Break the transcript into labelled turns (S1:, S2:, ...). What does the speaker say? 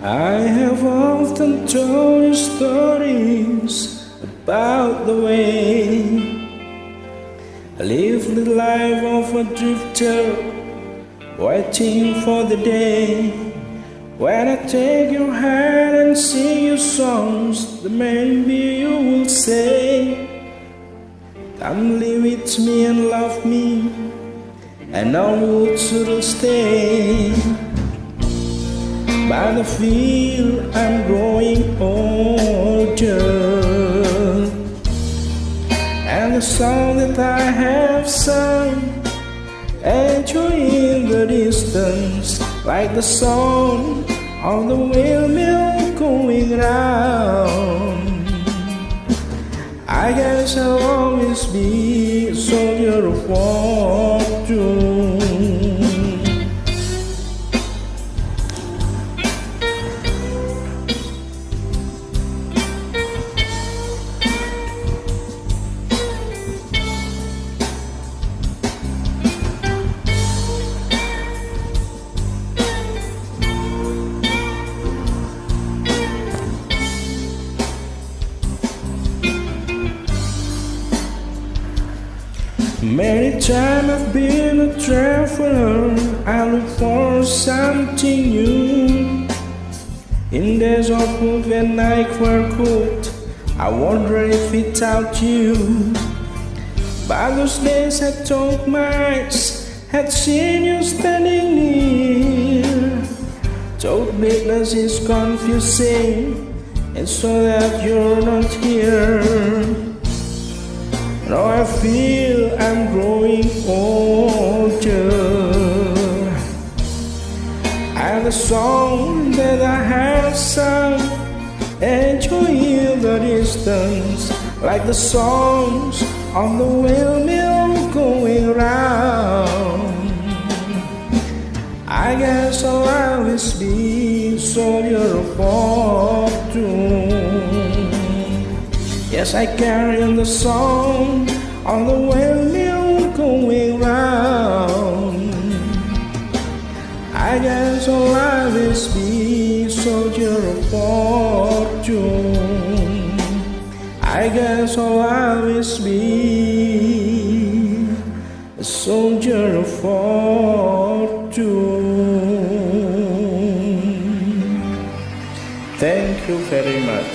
S1: I have often told you stories about the way I live the life of a drifter, waiting for the day when I take your hand and sing you songs that maybe you will say, "Come live with me and love me, and I will stay." But I feel I'm growing older, and the song that I have sung, echoing in the distance, like the song of the windmill going round. I guess I'll always be a soldier of fortune. Many times I've been a traveler, I look for something new. In days of hope when night were cold, I wonder if it's out you. But those days I told my eyes, had seen you standing near. Told business is confusing, and so that you're not here. Now I feel I'm growing older, and the song that I have sung, enjoying the distance, like the songs on the windmill going round. I guess I'll always be a soldier of fortune. Yes, I carry on the song on the windmill going round. I guess I'll always be a soldier of fortune. I guess I'll always be a soldier of fortune. Thank you very much.